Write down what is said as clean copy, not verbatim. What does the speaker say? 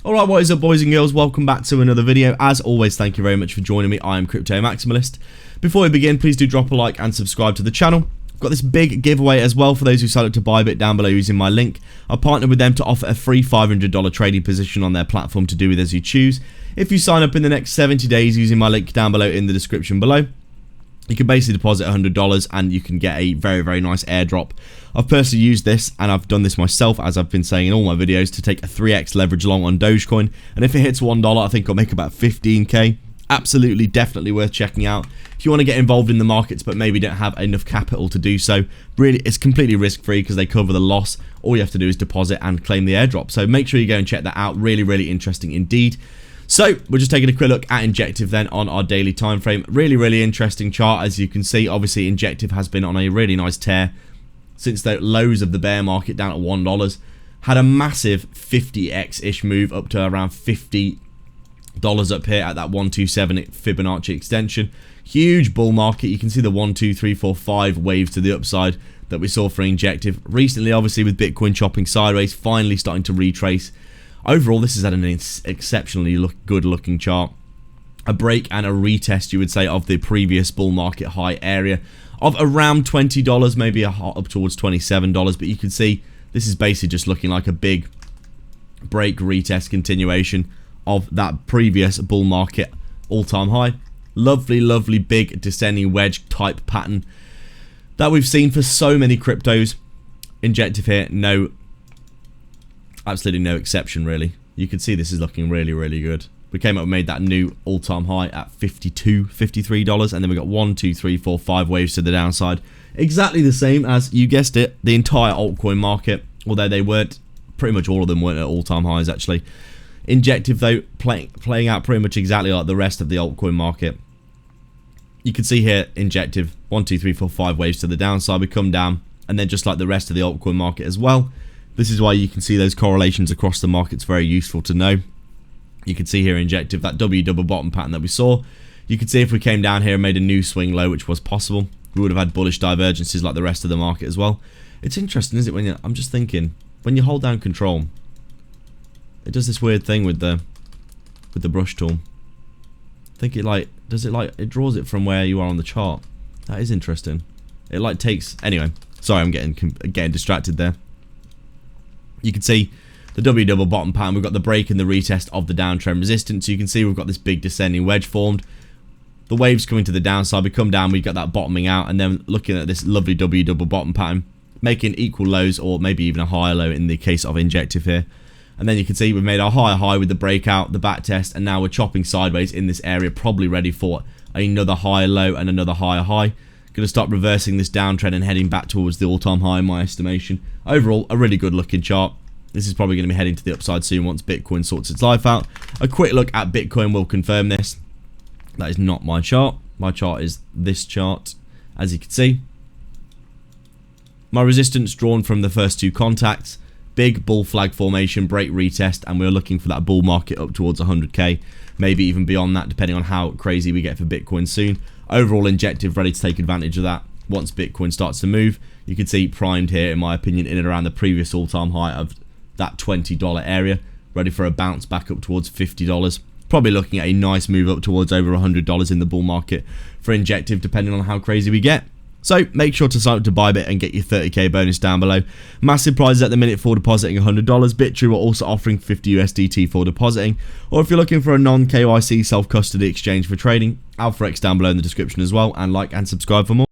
Alright, what is up, boys and girls? Welcome back to another video. As always, thank you very much for joining me. I am Crypto Maximalist. Before we begin, please do drop a like and subscribe to the channel. I've got this big giveaway as well for those who sign up to ByBit down below using my link. I've partnered with them to offer a free $500 trading position on their platform to do with as you choose. If you sign up in the next 70 days using my link down below in the description below, you can basically deposit $100 and you can get a very nice airdrop. I've personally used this, and I've done this myself, as I've been saying in all my videos, to take a 3x leverage long on Dogecoin, and if it hits $1, I think I'll make about 15k. Absolutely, definitely worth checking out. If you want to get involved in the markets but maybe don't have enough capital to do so, really, it's completely risk-free because they cover the loss. All you have to do is deposit and claim the airdrop. So make sure you go and check that out. Really interesting indeed. So we're just taking a quick look at Injective then on our daily time frame. Really interesting chart, as you can see. Obviously, Injective has been on a really nice tear since the lows of the bear market down at $1. Had a massive 50x-ish move up to around $50 up here at that 127 Fibonacci extension. Huge bull market. You can see the 1, 2, 3, 4, 5 waves to the upside that we saw for Injective. Recently, obviously, with Bitcoin chopping sideways, finally starting to retrace. Overall, this is at an exceptionally good looking chart. A break and a retest, you would say, of the previous bull market high area of around $20, maybe up towards $27. But you can see this is basically just looking like a big break, retest, continuation of that previous bull market all-time high. Lovely big descending wedge type pattern that we've seen for so many cryptos. Injective here, absolutely no exception, really. You can see this is looking really good. We came up and made that new all-time high at $52, $53, and then we got 1, 2, 3, 4, 5 waves to the downside. Exactly the same as, you guessed it, the entire altcoin market, although they weren't, pretty much all of them weren't at all-time highs, actually. Injective, though, playing out pretty much exactly like the rest of the altcoin market. You can see here, Injective, 1, 2, 3, 4, 5 waves to the downside. We come down, and then just like the rest of the altcoin market as well. This is why you can see those correlations across the market's very useful to know. You can see here Injective, that W double bottom pattern that we saw. You can see if we came down here and made a new swing low, which was possible, we would have had bullish divergences like the rest of the market as well. It's interesting, isn't it? I'm just thinking, when you hold down control, it does this weird thing with the brush tool. I think it draws it from where you are on the chart. That is interesting. It takes, anyway, sorry, I'm getting distracted there. You can see the W double bottom pattern. We've got the break and the retest of the downtrend resistance. So you can see we've got this big descending wedge formed. The waves coming to the downside. We come down, we've got that bottoming out, and then looking at this lovely W double bottom pattern, making equal lows or maybe even a higher low in the case of Injective here. And then you can see we've made our higher high with the breakout, the back test, and now we're chopping sideways in this area, probably ready for another higher low and another higher high. Going to start reversing this downtrend and heading back towards the all-time high in my estimation. Overall, a really good looking chart. This is probably going to be heading to the upside soon once Bitcoin sorts its life out. A quick look at Bitcoin will confirm this. That is not my chart. My chart is this chart, as you can see. My resistance drawn from the first two contacts. Big bull flag formation, break, retest, and we're looking for that bull market up towards 100k. Maybe even beyond that, depending on how crazy we get for Bitcoin soon. Overall, Injective ready to take advantage of that once Bitcoin starts to move. You can see primed here, in my opinion, in and around the previous all-time high of that $20 area, ready for a bounce back up towards $50. Probably looking at a nice move up towards over $100 in the bull market for Injective, depending on how crazy we get. So make sure to sign up to ByBit and get your 30k bonus down below. Massive prizes at the minute for depositing $100. Bitrue are also offering 50 USDT for depositing. Or if you're looking for a non-KYC self-custody exchange for trading, AlphaX down below in the description as well. And like and subscribe for more.